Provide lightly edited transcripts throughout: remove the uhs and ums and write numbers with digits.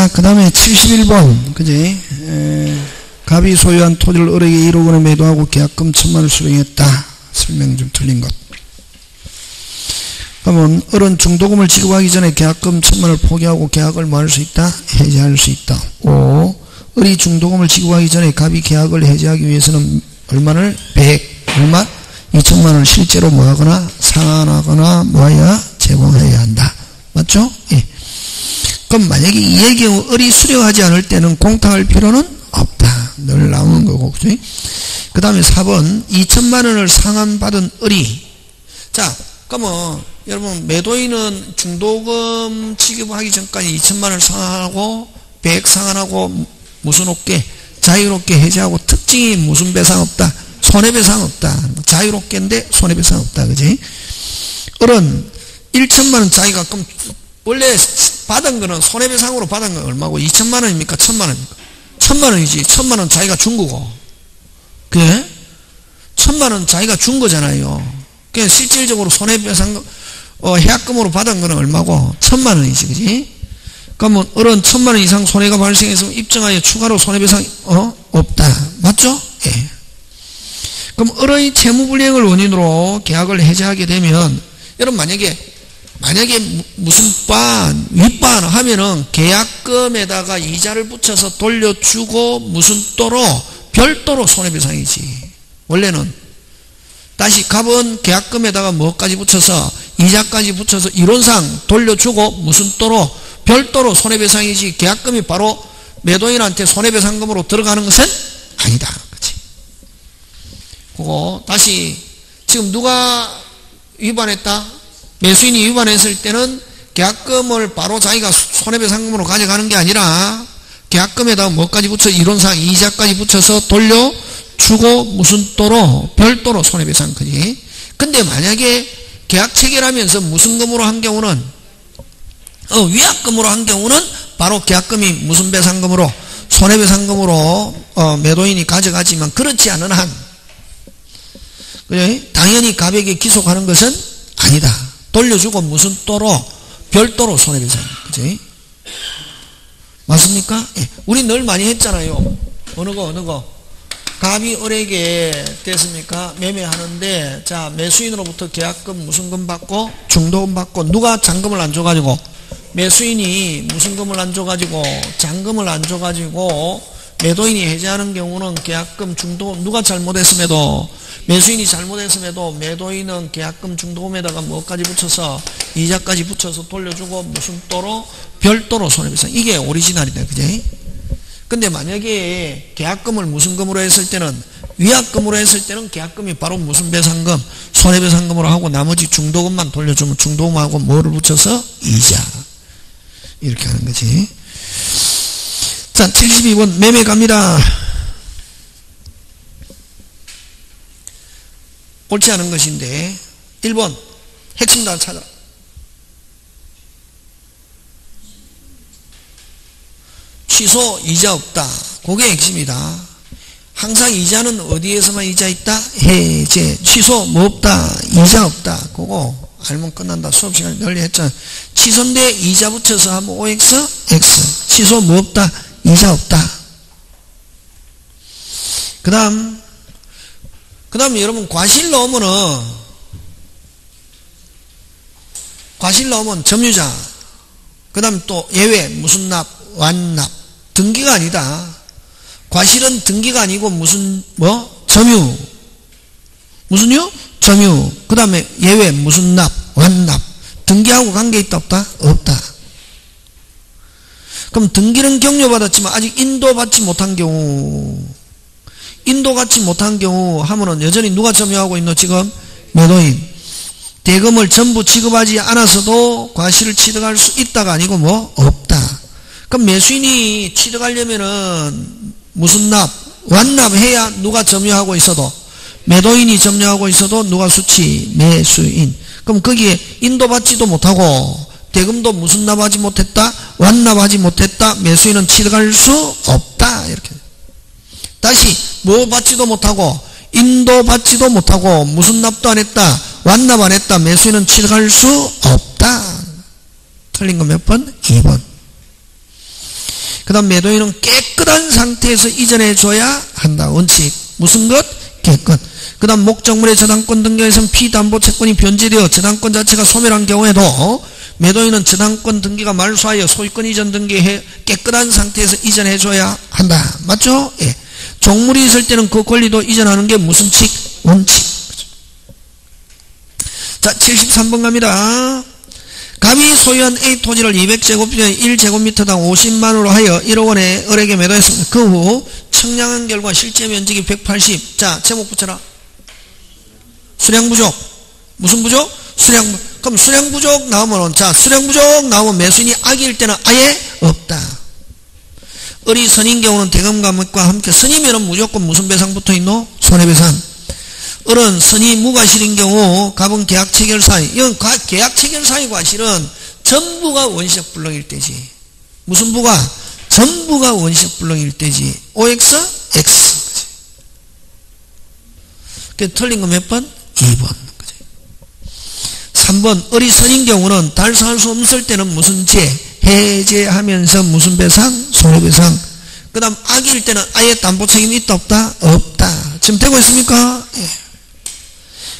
자, 그 다음에 71번, 그지? 갑이 소유한 토지를 을에게 1억 원에 매도하고 계약금 1,000만 원을 수령했다. 설명 좀 틀린 것. 그러면 을은 중도금을 지급하기 전에 계약금 1,000만 원을 포기하고 계약을 뭐 할 수 있다? 해지할 수 있다. 5. 을이 중도금을 지급하기 전에 갑이 계약을 해지하기 위해서는 얼마를? 100, 얼마? 2,000만 원을 실제로 뭐 하거나 상환하거나 뭐해야? 제공해야 한다. 맞죠? 예. 그럼 만약에 이의 경우 을이 수령하지 않을 때는 공탁할 필요는 없다. 늘 나오는 거고, 그죠? 그 다음에 4번, 2,000만 원을 상환받은 을이, 자, 그러면 여러분 매도인은 중도금 지급하기 전까지 2,000만 원을 상환하고 100 상환하고 무슨 없게 자유롭게 해지하고 특징이 무슨 배상 없다? 손해배상 없다. 자유롭게인데 손해배상 없다. 그지? 을은 1,000만 원 자기가 그럼 원래 받은 거는 손해배상으로 받은 건 얼마고? 2,000만 원입니까? 1,000만 원입니까? 1,000만 원이지. 1,000만 원 자기가 준 거고. 그래? 1,000만 원 자기가 준 거잖아요. 그냥 실질적으로 손해배상 해약금으로 받은 거는 얼마고? 1,000만 원이지. 그지? 그러면 을은 1,000만 원 이상 손해가 발생했으면 입증하여 추가로 손해배상이 없다. 맞죠? 예. 그럼 을의 채무불이행을 원인으로 계약을 해지하게 되면 여러분 만약에 무슨 윗반 하면은 계약금에다가 이자를 붙여서 돌려주고 무슨 또로 별도로 손해배상이지. 원래는 다시 갑은 계약금에다가 뭐까지 붙여서 이자까지 붙여서 이론상 돌려주고 무슨 또로 별도로 손해배상이지 계약금이 바로 매도인한테 손해배상금으로 들어가는 것은 아니다. 그치? 그거 다시 지금 누가 위반했다? 매수인이 위반했을 때는 계약금을 바로 자기가 손해배상금으로 가져가는 게 아니라 계약금에다가 뭐까지 붙여 이론상 이자까지 붙여서 돌려주고 무슨 또로 별도로 손해배상. 그지? 근데 만약에 계약 체결하면서 무슨 금으로 한 경우는 위약금으로 한 경우는 바로 계약금이 무슨 배상금으로 손해배상금으로 매도인이 가져가지만 그렇지 않은 한 그래? 당연히 갑에게 기속하는 것은 아니다. 돌려주고 무슨 또로 별도로 손해배상. 그지? 맞습니까? 예. 우리 늘 많이 했잖아요. 어느 거 갑이 을에게 됐습니까? 매매하는데 자 매수인으로부터 계약금 무슨 금 받고 중도금 받고 누가 잔금을 안 줘가지고 매수인이 무슨 금을 안 줘가지고 잔금을 안 줘가지고 매도인이 해지하는 경우는 계약금 중도금 누가 잘못했음에도 매수인이 잘못했음에도 매도인은 계약금 중도금에다가 뭐까지 붙여서 이자까지 붙여서 돌려주고 무슨 또로 별도로 손해배상. 이게 오리지널이다. 그지? 근데 만약에 계약금을 무슨 금으로 했을 때는 위약금으로 했을 때는 계약금이 바로 무슨 배상금 손해배상금으로 하고 나머지 중도금만 돌려주면 중도금하고 뭐를 붙여서 이자 이렇게 하는 거지. 자 72번 매매 갑니다. 옳지 않은 것인데 1번 핵심 다 찾아. 취소 이자 없다. 그게 핵심이다. 항상 이자는 어디에서만 이자 있다? 해제. 취소 뭐 없다? 이자 없다. 그거 알면 끝난다. 수업 시간에 널리 했잖아. 취소인데 이자 붙여서 하면 OX, X. 취소 뭐 없다? 이자 없다. 그 다음 여러분 과실 넣으면 점유자. 그 다음 또 예외 무슨 납, 완납. 등기가 아니다. 과실은 등기가 아니고 무슨 점유. 무슨요? 점유. 그 다음에 예외 무슨 납, 완납. 등기하고 관계 있다 없다? 없다. 그럼 등기는 격려받았지만 아직 인도받지 못한 경우 하면은 여전히 누가 점유하고 있노? 지금 매도인. 대금을 전부 지급하지 않아서도 과실을 취득할 수 있다가 아니고 없다. 그럼 매수인이 취득하려면은 무슨 납, 완납해야 누가 점유하고 있어도 매도인이 점유하고 있어도 누가 수취? 매수인. 그럼 거기에 인도받지도 못하고 대금도 무슨 납하지 못했다? 완납하지 못했다. 매수인은 취득할 수 없다. 이렇게. 다시 뭐 받지도 못하고 인도받지도 못하고 무슨 납도 안 했다? 완납 안 했다. 매수인은 취득할 수 없다. 틀린 거 몇 번? 2번. 그 다음 매도인은 깨끗한 상태에서 이전해줘야 한다. 원칙. 무슨 것? 깨끗. 그 다음 목적물의 저당권 등기에서는 피담보 채권이 변제되어 저당권 자체가 소멸한 경우에도 매도인은 저당권 등기가 말소하여 소유권 이전 등기해 깨끗한 상태에서 이전해줘야 한다. 맞죠? 예. 종물이 있을 때는 그 권리도 이전하는 게 무슨 칙? 원칙. 자, 73번 갑니다. 갑이 소유한 A 토지를 200제곱미터 1제곱미터당 50만원으로 하여 1억 원에 을에게 매도했습니다. 그 후 청량한 결과 실제 면적이 180. 자, 제목 붙여라. 수량 부족. 무슨 부족? 수량 부족. 그럼 수량 부족 나오면, 자, 수량 부족 나오면 매수인이 악일 때는 아예 없다. 을이 선인 경우는 대금감액과 함께, 선이면은 무조건 무슨 배상 붙어 있노? 손해배상. 을은 선이 무과실인 경우 갑은 계약 체결사의, 이건 계약 체결사의 과실은 전부가 원시적 불능일 때지. 무슨 부가? 전부가 원시적 불능일 때지. OX? X. 그 틀린 거 몇 번? 2번. 3번. 을이 선인 경우는 달성할 수 없을 때는 무슨 죄? 해제하면서 무슨 배상? 손해배상. 그 다음 악일 때는 아예 담보 책임이 있다 없다? 없다. 지금 되고 있습니까? 예.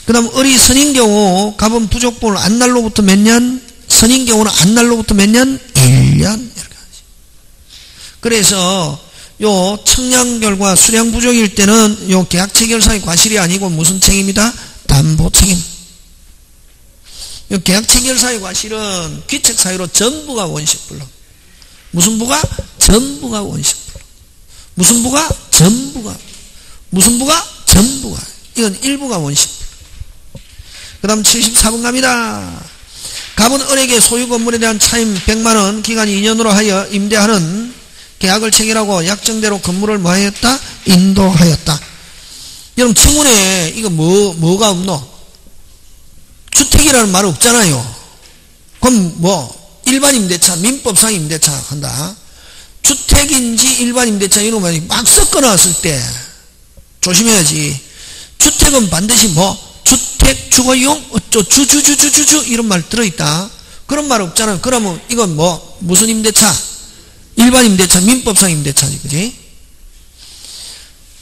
그 다음 을이 선인 경우 갑은 부족분을 안날로부터 몇 년? 선인 경우는 안날로부터 몇 년? 1년. 이렇게 하지. 그래서 요 청량 결과 수량 부족일 때는 요 계약 체결사의 과실이 아니고 무슨 책임이다? 담보 책임. 요 계약 체결사의 과실은 귀책 사유로 전부가 원시불능. 무슨 부가? 전부가 원시불능. 무슨 부가? 전부가. 무슨 부가? 전부가. 이건 일부가 원시불능. 그 다음 74번 갑니다. 갑은 을에게 소유 건물에 대한 차임 100만원 기간이 2년으로 하여 임대하는 계약을 체결하고 약정대로 건물을 뭐하였다? 인도하였다. 여러분 청문회 이거 뭐가 없노? 주택이라는 말 없잖아요. 그럼 뭐 일반 임대차, 민법상 임대차 한다. 주택인지 일반 임대차 이런 거 막 섞어 놨을 때 조심해야지. 주택은 반드시 뭐 주택, 주거용, 주주주주주주 이런 말 들어있다. 그런 말 없잖아요. 그러면 이건 뭐 무슨 임대차? 일반 임대차, 민법상 임대차지, 그지?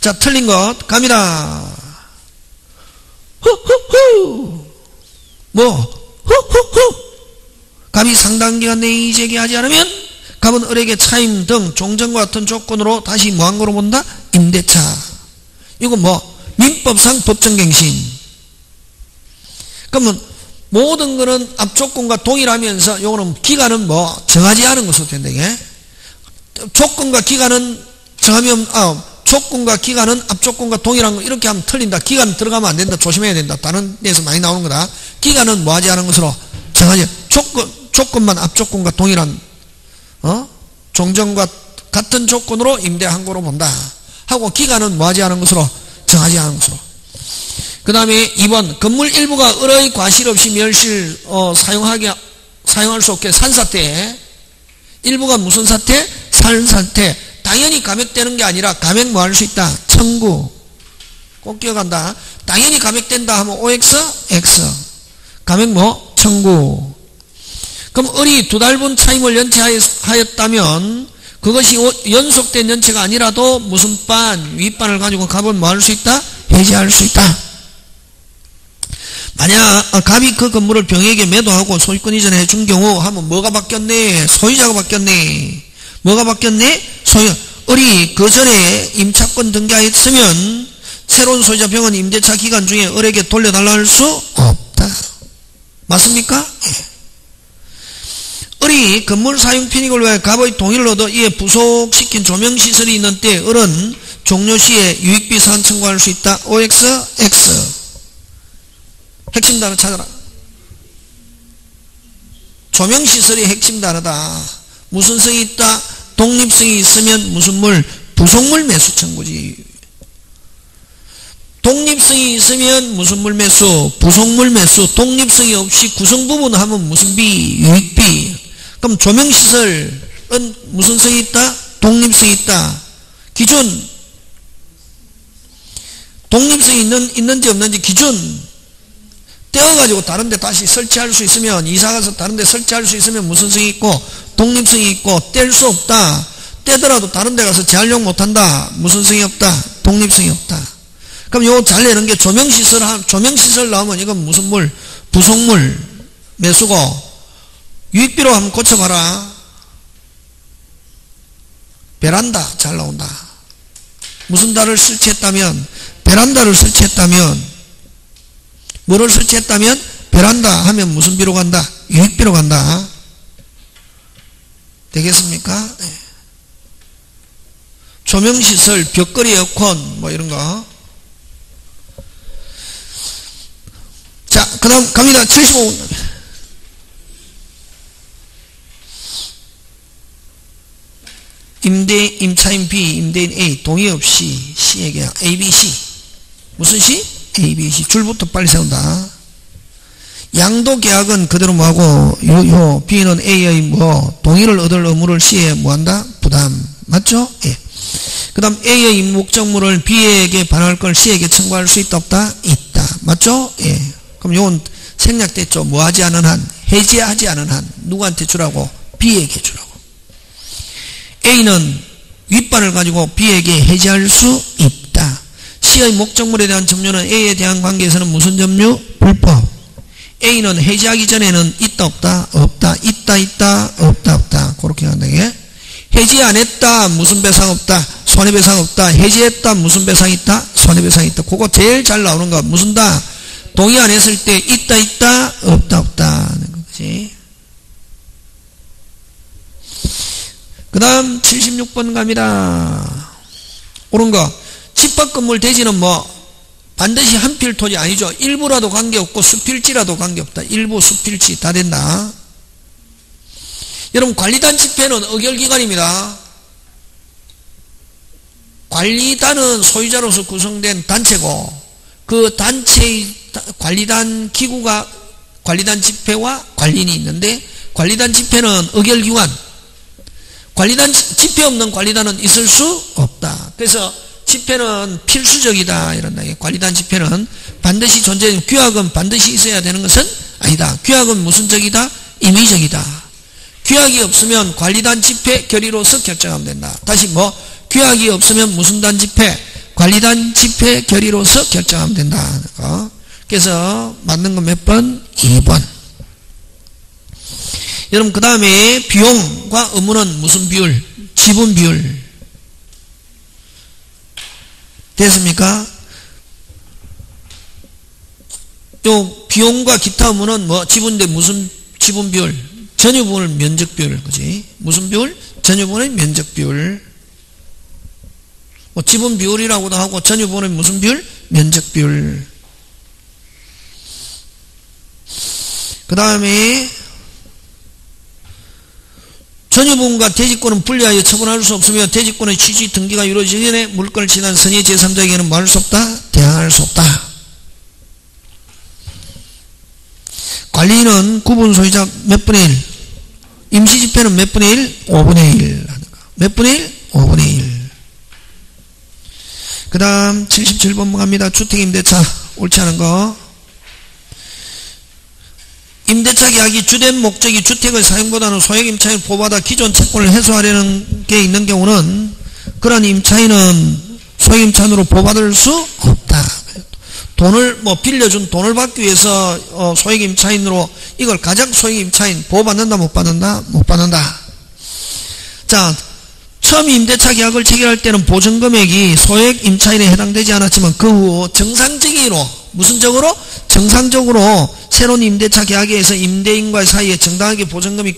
자, 틀린 것 갑니다. 후후후. 뭐 후후후. 갑이 상당 기간 내에 이재개하지 않으면 갑은 을에게 차임 등 종전과 같은 조건으로 다시 뭐한 거로 본다? 임대차. 이거 뭐 민법상 법정갱신. 그러면 모든 거는 앞조건과 동일하면서 요거는 기간은 뭐 정하지 않은 것으로 된다. 이게 조건과 기간은 정하면 조건과 기간은 앞조건과 동일한 거 이렇게 하면 틀린다. 기간 들어가면 안 된다. 조심해야 된다. 다른 데서 많이 나오는 거다. 기간은 뭐 하지 않은 것으로 정하지. 조건만 앞조건과 동일한 종전과 같은 조건으로 임대한 거로 본다. 하고 기간은 뭐 하지 않은 것으로 정하지 않은 것으로. 그 다음에 2번 건물 일부가 을의 과실 없이 멸실 사용할 수 없게 산사태. 일부가 무슨 사태? 산사태. 당연히 감액되는 게 아니라 감액 뭐 할 수 있다? 청구. 꼭 기억한다. 당연히 감액된다 하면 OX? X. 감액 뭐? 청구. 그럼 을이 2달분 차임을 연체하였다면 그것이 연속된 연체가 아니라도 무슨 반, 윗반을 가지고 갑은 뭐 할 수 있다? 해지할 수 있다. 만약 갑이 그 건물을 병에게 매도하고 소유권 이전해 준 경우 하면 뭐가 바뀌었네? 소유자가 바뀌었네. 뭐가 바뀌었네? 을이 그 전에 임차권 등기하였으면 새로운 소유자 병은 임대차 기간 중에 을에게 돌려달라 할 수 없다. 맞습니까? 을이 건물 사용 편익을 위하여 갑의 동의를 얻어 이에 부속시킨 조명시설이 있는 때 을은 종료시에 유익비 사한 청구할 수 있다. OX, X. 핵심 단어 찾아라. 조명시설이 핵심 단어다. 무슨 성이 있다? 독립성이 있으면 무슨 물? 부속물 매수 청구지. 독립성이 있으면 무슨 물 매수? 부속물 매수. 독립성이 없이 구성부분 하면 무슨 비? 유익비. 그럼 조명시설은 무슨 성이 있다? 독립성이 있다. 기준. 독립성이 있는지 없는지 기준. 떼어가지고 다른 데 다시 설치할 수 있으면, 이사가서 다른 데 설치할 수 있으면 무슨 성이 있고? 독립성이 있고, 뗄 수 없다. 떼더라도 다른 데 가서 재활용 못한다. 무슨 성이 없다? 독립성이 없다. 그럼 요거 잘 내는 게 조명시설 나오면 이건 무슨 물? 부속물, 매수고, 유익비로 한번 고쳐봐라. 베란다 잘 나온다. 무슨 달을 설치했다면, 베란다를 설치했다면, 뭐를 설치했다면, 베란다 하면 무슨 비로 간다? 유익비로 간다. 되겠습니까? 네. 조명시설, 벽걸이 에어컨, 뭐 이런 거. 자, 그 다음 갑니다. 75분. 임차인 B, 임대인 A, 동의 없이 C에게 A, B, C. 무슨 C? A, B, C. 줄부터 빨리 세운다. 양도계약은 그대로 뭐하고, B는 A의 동의를 얻을 의무를 C에 뭐한다? 부담. 맞죠? 예. 그 다음 A의 목적물을 B에게 반할 걸 C에게 청구할 수 있다 없다? 있다. 맞죠? 예. 그럼 요건 생략됐죠. 뭐 하지 않은 한, 해지하지 않은 한 누구한테 주라고? B에게 주라고. A는 윗반을 가지고 B에게 해지할 수 있다. C의 목적물에 대한 점유는 A에 대한 관계에서는 무슨 점유? 불법. A는 해지하기 전에는 있다 없다? 없다. 있다 없다 없다. 그렇게 간다. 해지 안 했다. 무슨 배상 없다? 손해배상 없다. 해지했다. 무슨 배상 있다? 손해배상 있다. 그거 제일 잘 나오는 거 무슨 다? 동의 안 했을 때 있다 없다 하는 거지. 그 다음 76번 갑니다. 옳은 거. 집합 건물 대지는 뭐 반드시 한 필 토지 아니죠. 일부라도 관계없고 수필지라도 관계없다. 일부 수필지 다 된다. 여러분 관리단 집회는 의결기관입니다. 관리단은 소유자로서 구성된 단체고 그 단체의 관리단 기구가 관리단 집회와 관리인이 있는데 관리단 집회는 의결기관, 관리단 집회 없는 관리단은 있을 수 없다. 그래서 집회는 필수적이다 이런다. 관리단 집회는 반드시 존재해. 규약은 반드시 있어야 되는 것은 아니다. 규약은 무슨 적이다? 임의적이다. 규약이 없으면 관리단 집회 결의로서 결정하면 된다. 다시 규약이 없으면 무슨 단 집회? 관리단 집회 결의로서 결정하면 된다. 그래서 맞는 건 몇 번? 2번. 여러분 그 다음에 비용과 의무는 무슨 비율? 지분 비율. 됐습니까? 요 비용과 기타 의무는 지분인데 무슨 지분 비율? 전유분을 면적 비율. 그지? 무슨 비율? 전유분의 면적 비율. 지분 비율이라고도 하고 전유분의 무슨 비율? 면적 비율. 그 다음에 전유분과 대지권은 분리하여 처분할 수 없으며 대지권의 취지 등기가 이루어지기 전에 물건을 지난 선의 제3자에게는 뭐 할 수 없다? 대항할 수 없다. 관리인은 구분 소유자 몇 분의 1? 임시집회는 몇 분의 1? 5분의 1. 몇 분의 1? 5분의 1. 그 다음 77번 갑니다. 주택임대차 옳지 않은 거. 임대차 계약이 주된 목적이 주택의 사용보다는 소액 임차인을 보호받아 기존 채권을 해소하려는 게 있는 경우는 그러한 임차인은 소액 임차인으로 보호받을 수 없다. 돈을 빌려준 돈을 받기 위해서 소액 임차인으로 이걸 가장 소액 임차인 보호받는다 못 받는다? 못 받는다. 자, 처음 임대차 계약을 체결할 때는 보증금액이 소액 임차인에 해당되지 않았지만 그 후 정상적으로 무슨 적으로? 정상적으로 새로운 임대차 계약에 의해서 임대인과의 사이에 정당하게 보증금이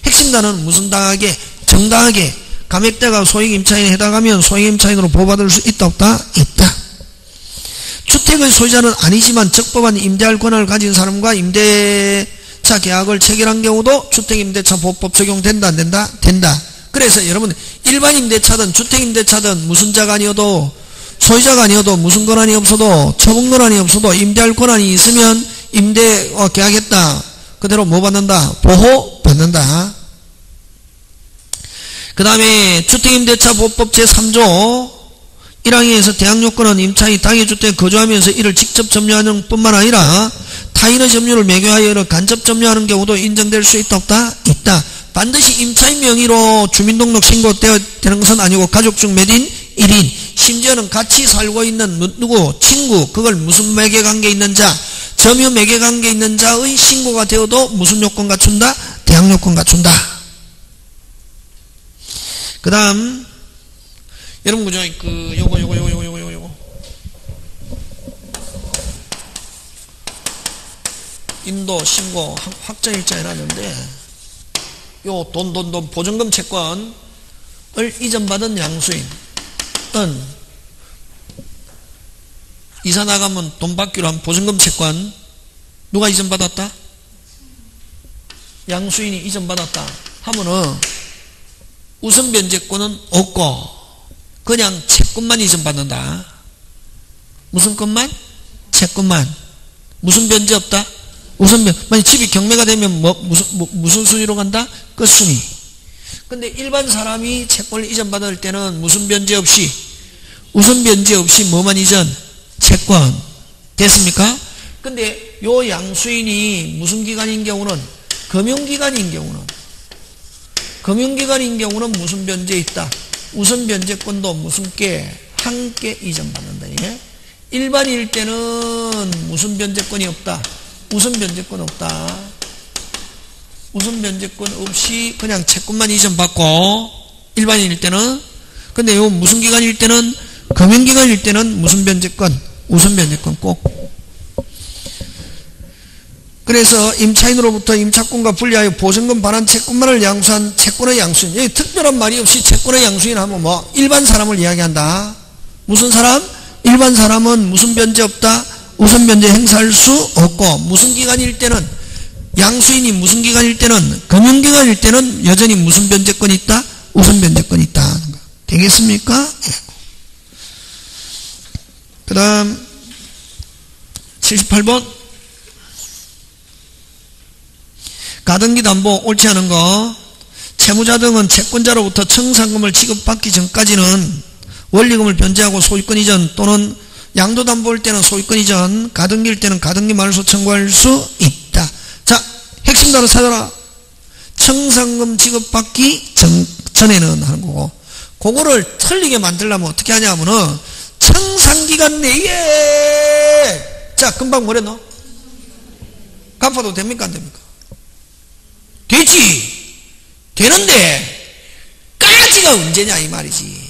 핵심 단어는 무슨 당하게? 정당하게 감액대가 소액 임차인에 해당하면 소액 임차인으로 보호받을 수 있다 없다? 있다. 주택의 소유자는 아니지만 적법한 임대할 권한을 가진 사람과 임대차 계약을 체결한 경우도 주택임대차 보호법 적용된다 안 된다? 된다. 그래서 여러분 일반 임대차든 주택임대차든 무슨 자가 아니어도 소유자가 아니어도 무슨 권한이 없어도 처분 권한이 없어도 임대할 권한이 있으면 임대 계약했다. 그대로 뭐 받는다? 보호 받는다. 그 다음에 주택임대차 보호법 제3조 1항에서 대항요건은 임차인이 당해 주택에 거주하면서 이를 직접 점유하는 뿐만 아니라 타인의 점유를 매개하여 간접 점유하는 경우도 인정될 수 있다 없다? 있다. 반드시 임차인 명의로 주민등록 신고되는 것은 아니고 가족 중 몇 인? 1인. 심지어는 같이 살고 있는 누구? 친구. 그걸 무슨 매개관계에 있는 자? 점유 매개관계에 있는 자의 신고가 되어도 무슨 요건 갖춘다? 대항 요건 갖춘다. 그 다음 여러분 그죠? 요거 인도 신고 확정일자 해놨는데 요 돈 보증금 채권을 이전받은 양수인은 이사 나가면 돈 받기로 한 보증금 채권 누가 이전받았다? 양수인이 이전받았다 하면은 우선 변제권은 없고 그냥 채권만 이전받는다. 무슨 것만? 채권만. 무슨 변제 없다? 우선 만약 집이 경매가 되면 무슨 순위로 간다? 끝순위. 근데 일반 사람이 채권을 이전받을 때는 무슨 변제 없이 우선 변제 없이 뭐만 이전? 채권. 됐습니까? 근데 요 양수인이 무슨 기관인 경우는 금융기관인 경우는 무슨 변제 있다? 우선 변제권도 무슨 께? 함께 이전받는다. 예? 일반일 때는 무슨 변제권이 없다? 우선 변제권 없다. 우선 변제권 없이 그냥 채권만 이전받고 일반인일 때는 근데 요 무슨 기관일 때는 금융기관일 때는 무슨 변제권? 우선 변제권 꼭. 그래서 임차인으로부터 임차권과 분리하여 보증금 반환 채권만을 양수한 채권의 양수인. 여기 특별한 말이 없이 채권의 양수인 하면 뭐 일반 사람을 이야기한다. 무슨 사람? 일반 사람은 무슨 변제 없다? 우선 변제 행사할 수 없고 무슨 기관일 때는 양수인이 무슨 기관일 때는 금융기관일 때는 여전히 무슨 변제권이 있다? 우선 변제권이 있다. 되겠습니까? 그 다음 78번 가등기 담보 옳지 않은 거. 채무자 등은 채권자로부터 청산금을 지급받기 전까지는 원리금을 변제하고 소유권 이전 또는 양도담보일 때는 소유권 이전, 가등기일 때는 가등기 말소 청구할 수 있다. 자, 핵심 단어 찾아라. 청산금 지급받기 전에는 하는 거고, 그거를 틀리게 만들려면 어떻게 하냐면은 청산기간 내에 자 금방 뭐랬노? 갚아도 됩니까 안 됩니까? 되지. 되는데 까지가 언제냐 이 말이지.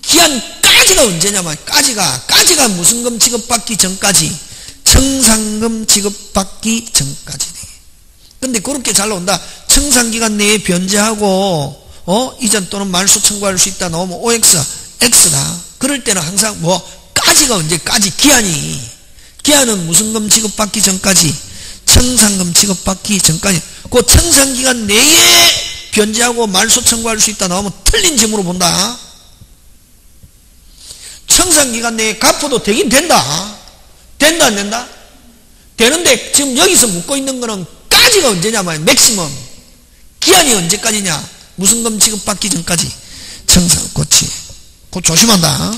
기한까지가 언제냐 말. 까지가 무슨 금 지급받기 전까지, 청산금 지급받기 전까지. 근데 그렇게 잘 나온다. 청산기간 내에 변제하고 이전 또는 말소 청구할 수 있다 나오면 OX X다. 그럴 때는 항상 뭐 까지가 언제까지, 기한은 무슨 금 지급받기 전까지, 청산금 지급받기 전까지. 그 청산기간 내에 변제하고 말소 청구할 수 있다 나오면 틀린 점으로 본다. 청산기간 내에 갚아도 되긴 된다. 된다 안 된다? 되는데 지금 여기서 묻고 있는 거는 까지가 언제냐 말이야. 맥시멈. 기한이 언제까지냐. 무슨 금 지급받기 전까지. 청산 그렇지. 그거 조심한다.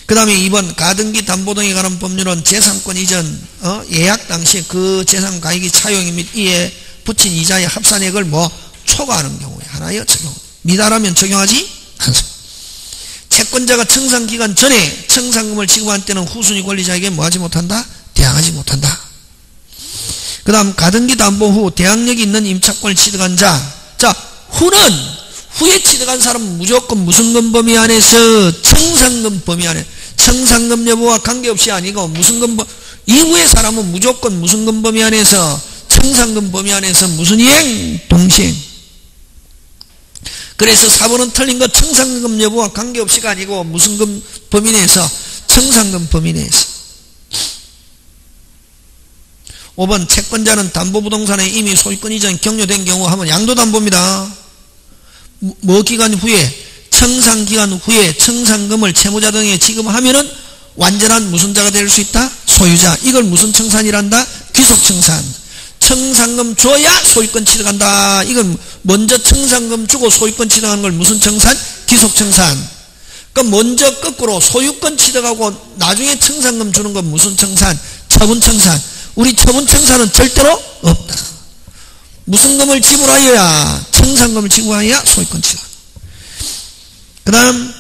그 다음에 2번 가등기 담보 등에 관한 법률은 재산권 이전 예약 당시 그 재산 가액이 차용이 및 이에 붙인 이자의 합산액을 초과하는 경우에 하나여 적용. 미달하면 적용하지 않습니다. 채권자가 청산기간 전에 청산금을 지급한 때는 후순위 권리자에게 뭐하지 못한다? 대항하지 못한다. 그 다음 가등기 담보 후 대항력이 있는 임차권을 취득한 자. 자, 후에 취득한 사람은 무조건 무슨 금 범위 안에서? 청산금 범위 안에. 청산금 여부와 관계없이 아니고 무슨 금 이후의 사람은 무조건 무슨 금 범위 안에서? 청산금 범위 안에서 무슨 이행? 동시행. 그래서 4번은 틀린 거 청산금 여부와 관계없이가 아니고 무슨 금 범위 내에서? 청산금 범위 내에서. 5번 채권자는 담보부동산에 이미 소유권 이전 격려된 경우 하면 양도담보입니다. 뭐 기간 후에? 청산기간 후에 청산금을 채무자 등에 지급하면은 완전한 무슨 자가 될 수 있다? 소유자. 이걸 무슨 청산이란다? 귀속청산. 청산금 줘야 소유권 취득한다. 이건 먼저 청산금 주고 소유권 취득하는 걸 무슨 청산? 귀속청산. 그러니까 먼저 거꾸로 소유권 취득하고 나중에 청산금 주는 건 무슨 청산? 처분청산. 우리 처분청산은 절대로 없다. 무슨 금을 지불하여야, 청산금을 지불하여야 소유권 취득. 그 다음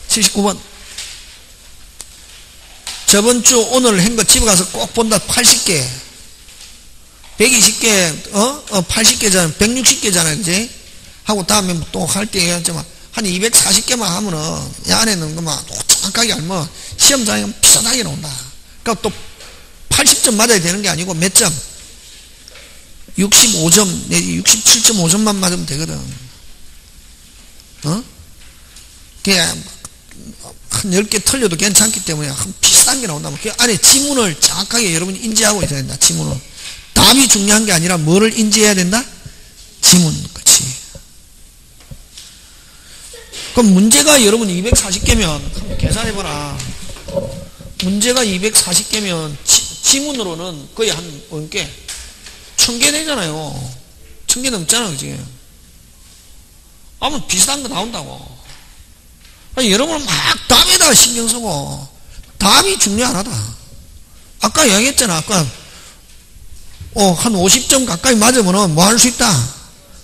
79번. 저번 주 오늘 한 거 집에 가서 꼭 본다. 80개 120개 80개잖아 160개잖아 그지? 하고 다음에 또 할 때 한 240개만 하면은 이 안에 있는 것만 정확하게 알면 시험장에 비슷하게 나온다. 그러니까 또 80점 맞아야 되는 게 아니고 몇 점? 65점 내지 67.5점만 맞으면 되거든. 그냥 한 10개 틀려도 괜찮기 때문에 비슷한 게 나온다면 그 안에 지문을 정확하게 여러분이 인지하고 있어야 된다. 지문을. 답이 중요한 게 아니라 뭐를 인지해야 된다? 지문. 그렇지. 그럼 문제가 여러분 240개면 한번 계산해봐라. 문제가 240개면 지문으로는 거의 한 1000개 되잖아요. 1000개 넘잖아 그지? 아무 비슷한 거 나온다고. 아니, 여러분은 막 답에다가 신경 쓰고 답이 중요하다. 아까 이야기했잖아. 아까 한 50점 가까이 맞으면 뭐 할 수 있다?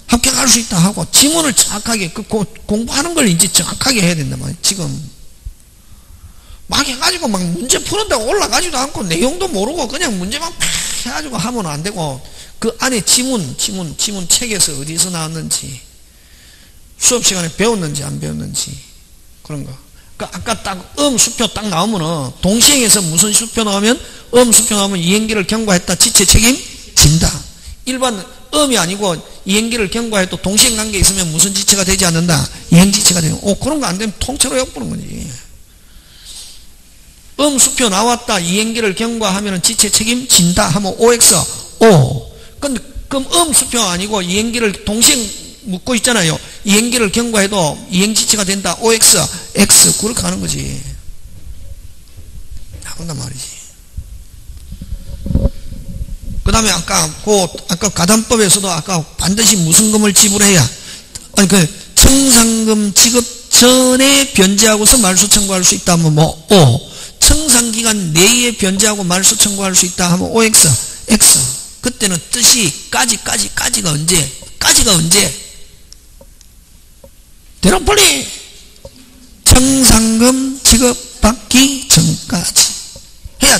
합격할 수 있다 하고 지문을 정확하게 공부하는 걸 이제 정확하게 해야 된단 말이야. 지금 막 해가지고 막 문제 푸는다고 올라가지도 않고 내용도 모르고 그냥 문제만 팍 해가지고 하면 안 되고 그 안에 지문 책에서 어디서 나왔는지 수업 시간에 배웠는지 안 배웠는지 그런 거. 그러니까 아까 딱 수표 딱 나오면은 동시행에서 무슨 수표 나오면 수표 나오면 이행기를 경과했다 지체 책임 진다. 일반 이 아니고 이행기를 경과해도 동시행 관계 있으면 무슨 지체가 되지 않는다. 이행지체가 되는. 그런 거 안 되면 통째로 엿보는 거지. 수표 나왔다 이행기를 경과하면 지체 책임 진다 하면 OX 근데 그럼 수표 아니고 이행기를 동시행 묶고 있잖아요. 이행기를 경과해도 이행지체가 된다. OX, X 그렇게 하는 거지. 나온단 말이지. 그 다음에 아까 가담법에서도 아까 반드시 무슨 금을 지불해야 청산금 지급 전에 변제하고서 말소 청구할 수 있다 하면 청산기간 내에 변제하고 말소 청구할 수 있다 하면 OX, X. 그때는 뜻이 까지가 언제? 대략 빨리 청산금 지급받기 전까지 해야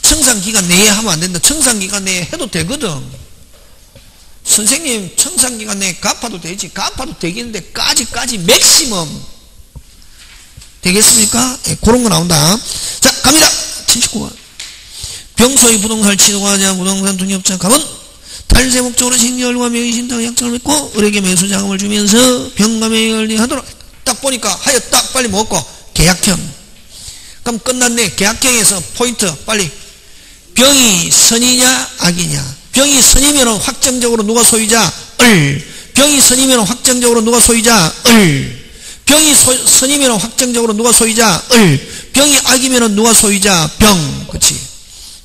청산기간 내에 하면 안 된다. 청산기간 내에 해도 되거든. 선생님 청산기간 내에 갚아도 되지. 갚아도 되겠는데 까지 맥시멈 되겠습니까? 그런 거 나온다. 자 갑니다. 79번. 병소의 부동산을 취득하자 부동산 등기업자 갑은 탈세 목적으로 신결과 명의신탁 약정을 맺고 을에게 매수 자금을 주면서 병과 매매를 하도록. 딱 보니까 하여 딱 빨리 먹고 계약형. 그럼 끝났네. 계약형에서 포인트 빨리. 병이 선이냐 악이냐. 병이 선이면 확정적으로 누가 소유자? 병이 선이면 확정적으로 누가 소유자? 병이 선이면 확정적으로 누가 소유자? 병이 악이면 누가 소유자? 병. 그치.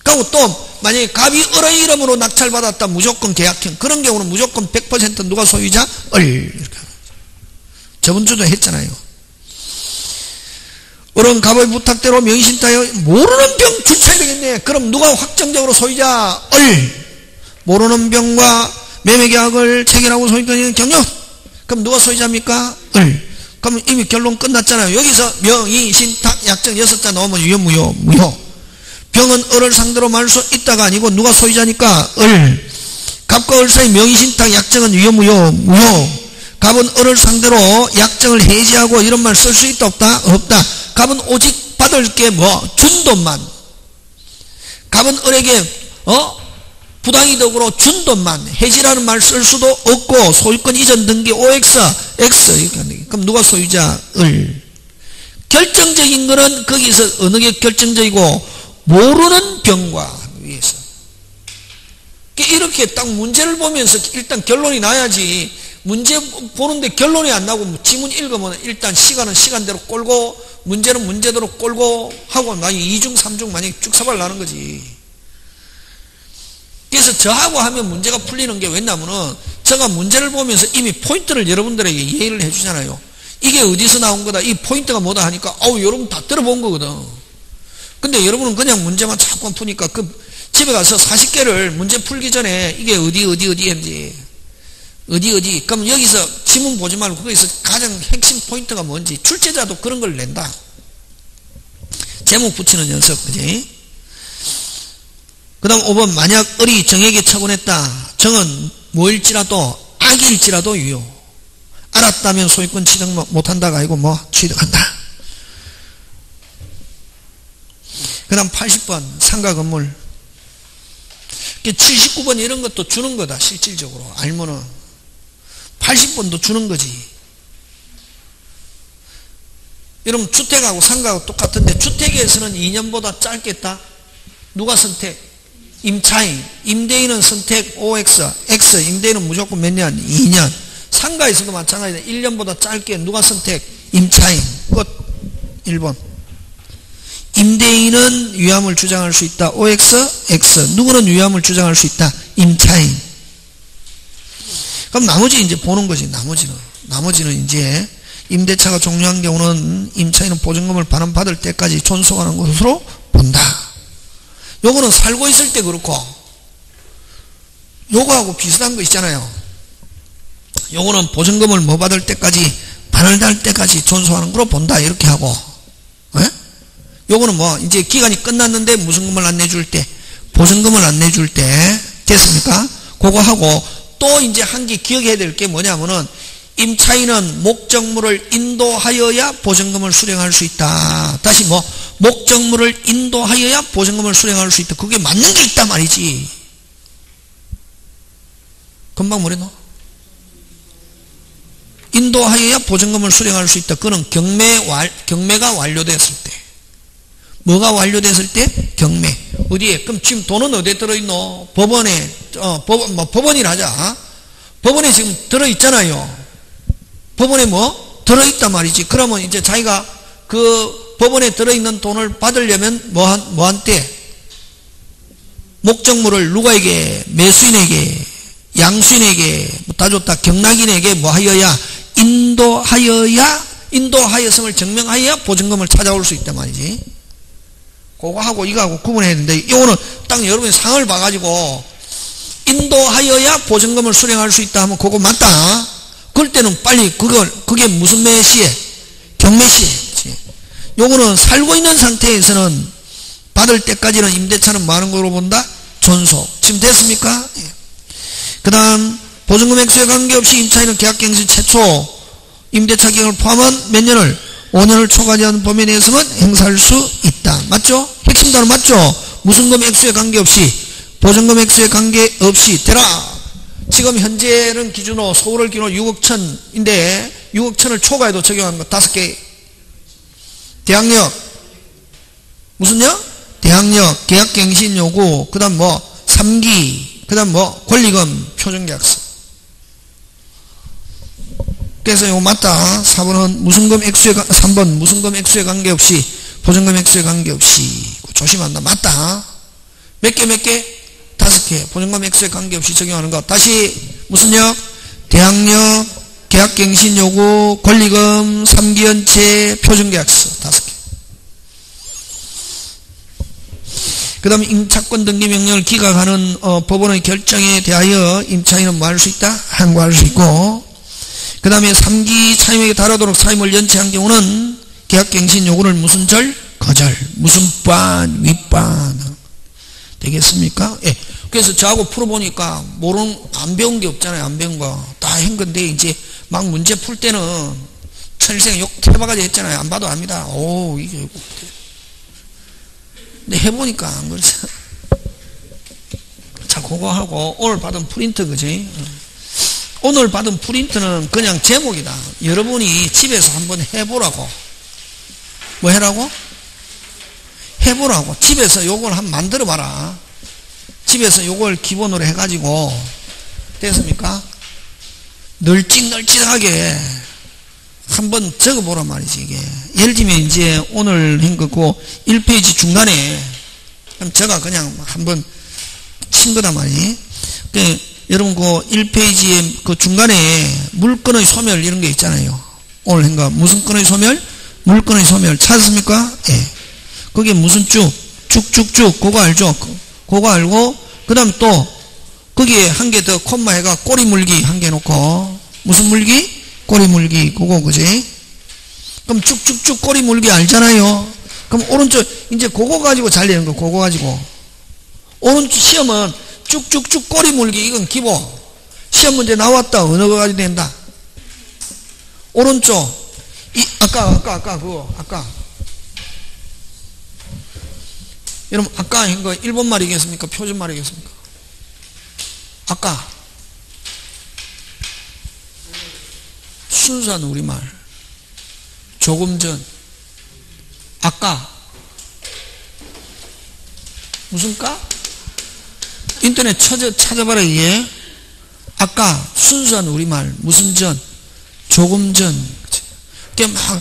그리고 또 만약에 갑이 을의 이름으로 낙찰받았다. 무조건 계약형. 그런 경우는 무조건 100% 누가 소유자? 이렇게. 저번주도 했잖아요. 을은 갑의 부탁대로 명의신탁에 모르는 병 주체해야 되겠네. 그럼 누가 확정적으로 소유자? 모르는 병과 매매계약을 체결하고 소유권이 경력. 그럼 누가 소유자입니까? 그럼 이미 결론 끝났잖아요. 여기서 명의신탁 약정 6자 나오면 유효 무효. 병은 을을 상대로 말할 수 있다가 아니고 누가 소유자니까 갑과 을 사이 명의신탁 약정은 유효 무효. 갑은 을을 상대로 약정을 해지하고 이런 말 쓸 수 있다 없다. 갑은 오직 받을 게 준 돈만. 갑은 을에게 부당이득으로 준 돈만. 해지라는 말 쓸 수도 없고 소유권 이전 등기 OX X 이렇게 하는 게. 그럼 누가 소유자? 을. 결정적인 거는 거기서 어느 게 결정적이고 모르는 병과 위해서. 이렇게 딱 문제를 보면서 일단 결론이 나야지. 문제 보는데 결론이 안 나고 지문 읽으면 일단 시간은 시간대로 꼴고 문제는 문제대로 꼴고 하고 만약에 2중 3중 만약에 쭉 사발 나는 거지. 그래서 저하고 하면 문제가 풀리는 게 왜냐면은 제가 문제를 보면서 이미 포인트를 여러분들에게 이해를 해주잖아요. 이게 어디서 나온 거다 이 포인트가 뭐다 하니까 여러분 다 들어본 거거든. 근데 여러분은 그냥 문제만 자꾸 푸니까 집에 가서 40개를 문제 풀기 전에 이게 어디 그럼 여기서 지문 보지 말고 거기서 가장 핵심 포인트가 뭔지 출제자도 그런 걸 낸다. 제목 붙이는 연습, 그지? 그 다음 5번 만약 을이 정에게 처분했다. 정은 뭐일지라도 악일지라도 유효. 알았다면 소유권 취득 못한다가 아니고 취득한다. 그 다음 80번 상가 건물. 79번 이런 것도 주는 거다. 실질적으로 알면은 80번도 주는 거지. 여러분 주택하고 상가하고 똑같은데 주택에서는 2년보다 짧겠다. 누가 선택? 임차인. 임대인은 선택 OX. X. 임대인은 무조건 몇 년? 2년. 상가에서도 마찬가지다. 1년보다 짧게 누가 선택? 임차인. 끝. 1번. 임대인은 위함을 주장할 수 있다. OX, X. 누구는 위함을 주장할 수 있다. 임차인. 그럼 나머지 이제 보는 거지. 나머지는 이제 임대차가 종료한 경우는 임차인은 보증금을 반환받을 때까지 존속하는 것으로 본다. 요거는 살고 있을 때 그렇고 요거하고 비슷한 거 있잖아요. 요거는 보증금을 받을 때까지 반환할 때까지 존속하는 거로 본다. 이렇게 하고 요거는 이제 기간이 끝났는데 무슨금을 안 내줄 때, 보증금을 안 내줄 때, 됐습니까? 그거 하고, 또 이제 한 개 기억해야 될 게 뭐냐면은, 임차인은 목적물을 인도하여야 보증금을 수령할 수 있다. 다시 목적물을 인도하여야 보증금을 수령할 수 있다. 그게 맞는 게 있단 말이지. 금방 뭐랬노? 인도하여야 보증금을 수령할 수 있다. 그거는 경매가 완료됐을 때. 뭐가 완료됐을 때? 경매. 어디에? 그럼 지금 돈은 어디에 들어있노? 법원에, 법원이라 하자. 법원에 지금 들어있잖아요. 법원에 들어있단 말이지. 그러면 이제 자기가 그 법원에 들어있는 돈을 받으려면 뭐한테? 목적물을 누구에게? 매수인에게, 양수인에게, 다 줬다. 경락인에게 하여야? 인도하였음을 증명하여야 보증금을 찾아올 수 있단 말이지. 그거 하고 이거하고 구분해야 되는데 이거는 딱 여러분이 상을 봐가지고 인도하여야 보증금을 수령할 수 있다 하면 그거 맞다. 그럴 때는 빨리 그게 무슨 매시에? 경매시에. 요거는 살고 있는 상태에서는 받을 때까지는 임대차는 많은 거로 본다. 존속. 지금 됐습니까? 그 다음 보증금 액수에 관계없이 임차인은 계약갱신 최초 임대차 기간을 포함한 몇 년을 5년을 초과하지 않은 범위 내에서만 행사할 수 있다. 맞죠? 핵심 단어 맞죠? 무슨금 액수에 관계없이, 보증금 액수에 관계없이 되라. 지금 현재는 기준으로 서울을 기준으로 6억 천인데 6억 천을 초과해도 적용하는 거 5개. 대항력. 무슨요? 대항력, 계약갱신 요구, 그 다음 3기, 그 다음 권리금, 표준계약서. 그래서 이거 맞다. 4번은 무슨금 액수에 3번 무슨금 액수에 관계없이 보증금 액수에 관계없이 조심한다. 맞다. 몇 개? 5개. 보증금 액수에 관계없이 적용하는 것. 다시 무슨요? 대항력, 계약갱신 요구, 권리금, 3기 연체, 표준계약서 5개. 그 다음에 임차권 등기 명령을 기각하는 법원의 결정에 대하여 임차인은 뭐 할 수 있다? 항고할 수 있고, 그 다음에 3기 차임에게 달하도록 사임을 연체한 경우는 계약갱신 요구를 무슨 절? 거절. 무슨 반, 윗반. 되겠습니까? 예. 그래서 저하고 풀어보니까 안 배운 게 없잖아요. 안 배운 거. 다 한 건데 이제 막 문제 풀 때는 천일생 욕 태바가지 했잖아요. 안 봐도 압니다. 이게 근데 해보니까 안 그렇죠. 자, 그거 하고 오늘 받은 프린트, 그지? 오늘 받은 프린트는 그냥 제목이다. 여러분이 집에서 한번 해보라고. 뭐 해라고? 해보라고. 집에서 요걸 한번 만들어 봐라. 집에서 요걸 기본으로 해가지고, 됐습니까? 널찍널찍하게 한번 적어보란 말이지, 이게. 예를 들면 이제 오늘 한 거고 1페이지 중간에 제가 그냥 한번 친 거단 말이지. 여러분 그 1페이지에 그 중간에 물건의 소멸 이런 게 있잖아요. 오늘 한 거 무슨 건의 소멸? 물건의 소멸 찾았습니까? 예. 그게 무슨 쭉쭉쭉 그거 알죠? 그거 알고, 그 다음 또, 거기에 한 개 더 콤마 해가 꼬리 물기 한 개 놓고, 무슨 물기? 꼬리 물기. 그거, 그지? 그럼 쭉쭉쭉 꼬리 물기 알잖아요. 그럼 오른쪽, 이제 그거 가지고 잘 내는 거, 그거 가지고. 오른쪽 시험은 쭉쭉쭉 꼬리 물기, 이건 기본. 시험 문제 나왔다. 어느 거 가지고 된다. 오른쪽, 아까. 여러분, 아까 한 거 일본 말이겠습니까? 표준 말이겠습니까? 아까. 순수한 우리말. 조금 전. 아까. 무슨 까? 인터넷 찾아봐라, 이게. 아까. 순수한 우리말. 무슨 전? 조금 전. 그게 막,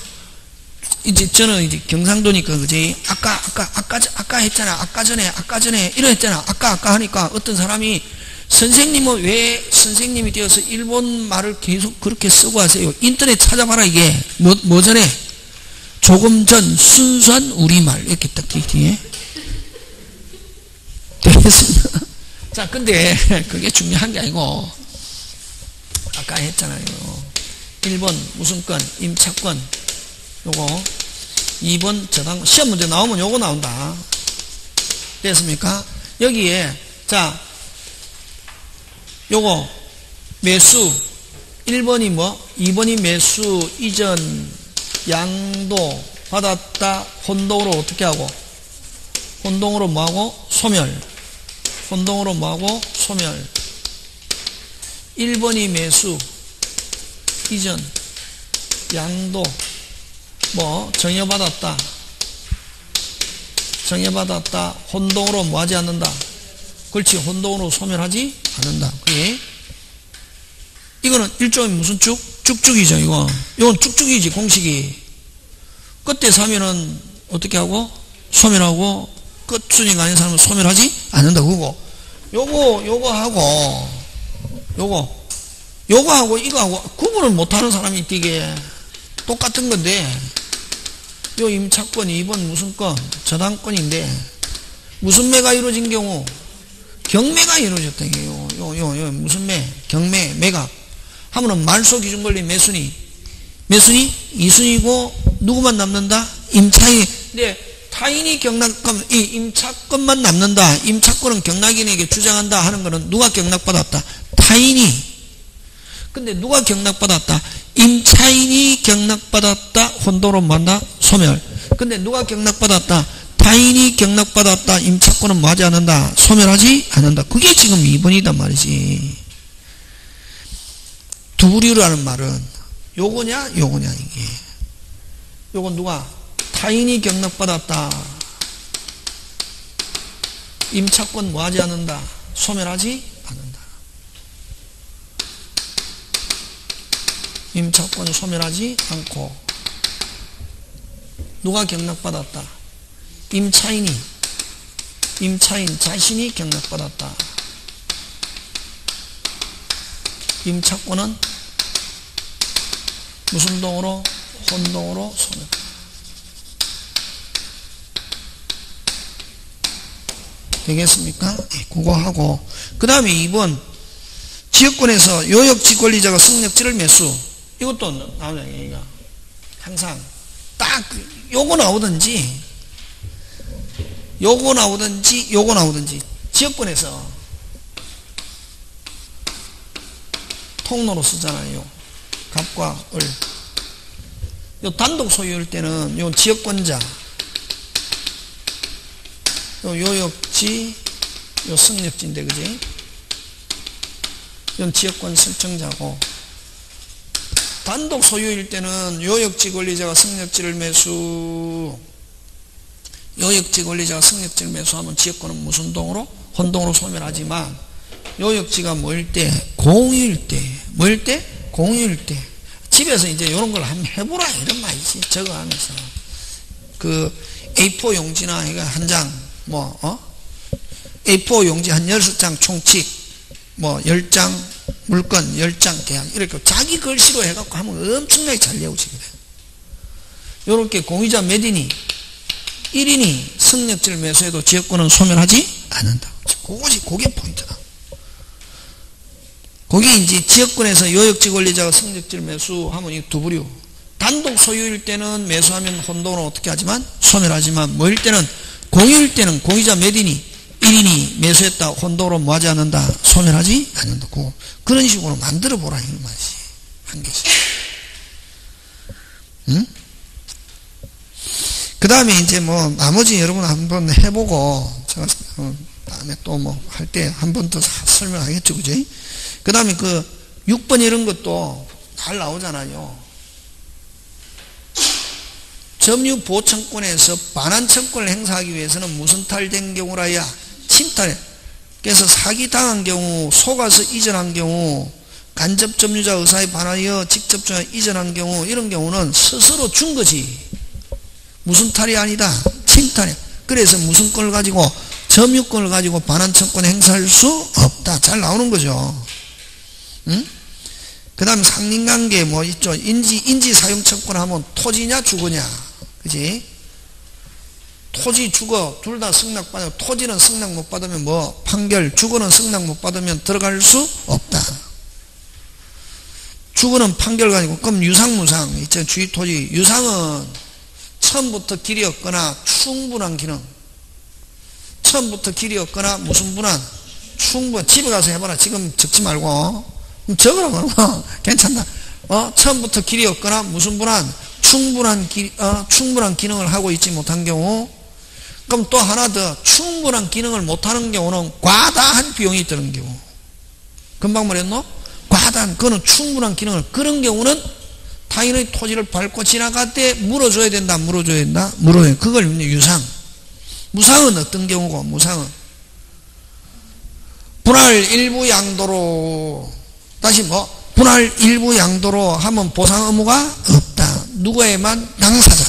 이제 저는 이제 경상도니까, 그지? 아까 했잖아. 아까 전에, 이러 했잖아. 아까 하니까 어떤 사람이 선생님은 왜 선생님이 되어서 일본 말을 계속 그렇게 쓰고 하세요? 인터넷 찾아봐라, 이게. 뭐 전에? 조금 전 순수한 우리말. 이렇게 딱 뒤에. 되겠습니다. 자, 근데 그게 중요한 게 아니고, 아까 했잖아요. 1번 무슨 건? 임차권. 요거. 2번 저당. 시험 문제 나오면 요거 나온다. 됐습니까? 여기에, 자, 요거, 매수. 1번이 뭐? 2번이 매수, 이전, 양도, 받았다, 혼동으로 어떻게 하고? 혼동으로 뭐하고? 소멸. 혼동으로 뭐하고? 소멸. 1번이 매수, 이전, 양도, 뭐, 정여받았다. 혼동으로 뭐 하지 않는다? 그렇지, 혼동으로 소멸하지 않는다. 그게. 이거는 일종의 무슨 쭉? 쭉쭉이죠, 이거. 이건 쭉쭉이지, 공식이. 끝에서 하면은 어떻게 하고? 소멸하고, 끝순위가 아닌 사람은 소멸하지 않는다, 그거. 요거하고, 이거하고 구분을 못하는 사람이 되게 똑같은 건데, 요 임차권 2번 무슨 건? 저당권인데, 무슨 매가 이루어진 경우? 경매가 이루어졌다, 이게요. 무슨 매? 경매, 매각. 하면은 말소 기준 권리 매순위. 매순위? 2순위고, 누구만 남는다? 임차인. 근데, 타인이 경락권, 이 임차권만 남는다. 임차권은 경락인에게 주장한다 하는 거는 누가 경락받았다? 타인이. 근데 누가 경락받았다? 임차인이 경락받았다. 혼동으로 만다. 소멸. 근데 누가 경락받았다? 타인이 경락받았다. 임차권은 뭐 하지 않는다? 소멸하지 않는다. 그게 지금 2번이단 말이지. 두 부류라는 말은 요거냐 이게. 요건 누가? 타인이 경락받았다. 임차권 뭐 하지 않는다? 소멸하지 않는다. 임차권 소멸하지 않고. 누가 경락받았다? 임차인 자신이 경락받았다. 임차권은 무슨 동으로? 혼동으로 소멸. 되겠습니까? 네, 그거 하고. 그 다음에 2번. 지역권에서 요역지 권리자가 승력지를 매수. 이것도 나오잖아요, 얘가. 항상. 딱, 요거 나오든지, 지역권에서 통로로 쓰잖아요. 갑과 을. 요 단독 소유일 때는 요 지역권자, 요 요역지, 요 승력지인데, 그지? 이건 지역권 설정자고, 단독 소유일 때는 요역지 권리자가 승력지를 매수, 요역지 권리자가 승력지를 매수하면 지역권은 무슨 동으로? 혼동으로 소멸하지만, 요역지가 뭐일 때? 공유일 때. 뭐일 때? 공유일 때. 집에서 이제 이런 걸 한번 해보라, 이런 말이지. 저거 하면서. 그, A4 용지나 이거 한 장, A4 용지 한 6장 총칙, 10장, 물건 10장 계약, 이렇게 자기 글씨로 해갖고 하면 엄청나게 잘 외우지거든. 요렇게 공유자 몇 인이? 1인이 승력지를 매수해도 지역권은 소멸하지 않는다. 그게 포인트다. 그게 이제 지역권에서 요역지 권리자가 성적지를 매수하면 이 두 부류. 단독 소유일 때는 매수하면 혼동을 어떻게 하지만 소멸하지만 뭐일 때는 공유일 때는 공유자 몇 인이 1인이 매수했다 혼동으로 뭐하지 않는다 소멸하지 않는다. 그런 식으로 만들어 보라 이 말이지. 한 개씩. 응? 그 다음에 이제 뭐 나머지 여러분 한번 해보고 제가 다음에 또 뭐 할 때 한 번 더 설명하겠죠, 그지? 그 다음에 그 6번 이런 것도 잘 나오잖아요. 점유 보청권에서 반환청권을 행사하기 위해서는 무슨 탈된 경우라야 침탈해. 그래서 사기당한 경우, 속아서 이전한 경우, 간접 점유자 의사에 반하여 직접 이전한 경우, 이런 경우는 스스로 준 거지. 무슨 탈이 아니다. 침탈해. 그래서 무슨 권을 가지고 점유권을 가지고 반환청권 행사할 수 없다. 잘 나오는 거죠. 응? 그 다음 상린관계 뭐 있죠. 인지사용청권 하면 토지냐 주거냐. 그지? 토지 주거 둘 다 승낙받아. 토지는 승낙 못 받으면 뭐 판결, 주거는 승낙 못 받으면 들어갈 수 없다. 주거는 판결 가지고 그럼 유상무상 있죠. 주의토지 유상은 처음부터 길이 없거나 충분한 기능. 처음부터 길이 없거나 무슨 분한 충분. 집에 가서 해봐라. 지금 적지 말고 적으라고. 괜찮다. 처음부터 길이 없거나 무슨 분한 충분한 기능을 하고 있지 못한 경우. 그럼 또 하나 더 충분한 기능을 못하는 경우는 과다한 비용이 드는 경우. 금방 말했노? 과다한 그거는 충분한 기능을 그런 경우는 타인의 토지를 밟고 지나갈 때 물어줘야 된다. 물어줘야 된다. 물어줘야. 그걸 유상. 무상은 어떤 경우고? 무상은 분할 일부 양도로 다시 뭐 분할 일부 양도로 하면 보상 의무가 없다. 누구에만 당사자.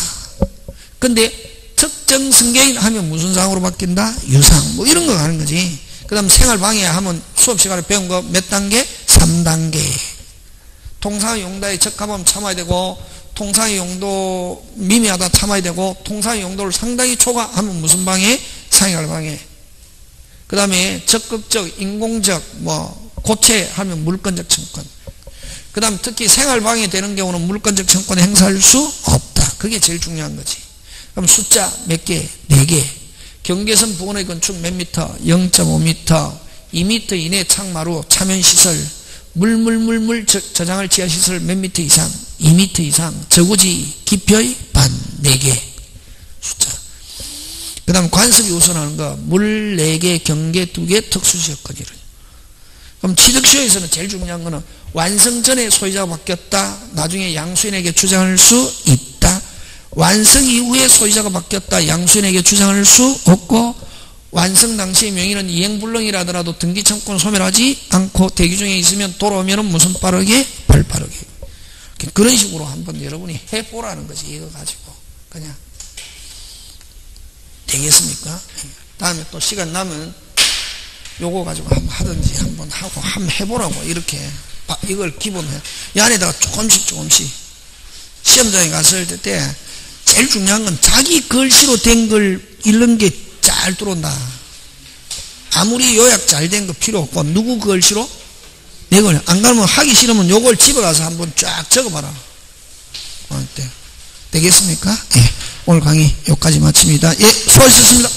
근데 특정 승계인 하면 무슨 상으로 바뀐다? 유상. 뭐 이런 거 가는 거지. 그 다음 생활방해 하면 수업 시간에 배운 거 몇 단계? 3단계. 통상의 용도에 적합하면 참아야 되고 통상의 용도 미미하다 참아야 되고 통상의 용도를 상당히 초과하면 무슨 방해? 생활방해. 그 다음에 적극적, 인공적, 뭐 고체하면 물권적 청권. 그 다음 특히 생활방해 되는 경우는 물권적 청권을 행사할 수 없다. 그게 제일 중요한 거지. 그럼 숫자 몇 개? 4개. 경계선 부근의 건축 몇 미터? 0.5m. 2m 이내 창마루, 차면시설, 물물 저장할 지하시설 몇 미터 이상? 2m 이상. 저구지 깊이의 반 4개. 숫자. 그 다음 관습이 우선하는 거. 물 4개, 경계 2개, 특수지역권 이런. 그럼 취득시효에서는 제일 중요한 거는 완성 전에 소유자가 바뀌었다. 나중에 양수인에게 주장할 수 있다. 완성 이후에 소유자가 바뀌었다. 양수인에게 주장할 수 없고 완성 당시의 명의는 이행불능이라더라도 등기청구는 소멸하지 않고 대기 중에 있으면 돌아오면 무슨 빠르게? 발빠르게. 그런 식으로 한번 여러분이 해보라는 거지. 이거 가지고 그냥 되겠습니까? 다음에 또 시간 나면 요거 가지고 한번 하든지 한번 하고 한번 해보라고. 이렇게 이걸 기본해. 이 안에다가 조금씩 시험장에 갔을 때 제일 중요한 건 자기 글씨로 된 걸 읽는 게 잘 들어온다. 아무리 요약 잘 된 거 필요 없고 누구 글씨로? 내 걸. 안 가면 하기 싫으면 요걸 집에 가서 한번 쫙 적어봐라. 어때? 되겠습니까? 예. 오늘 강의 여기까지 마칩니다. 예, 수고하셨습니다.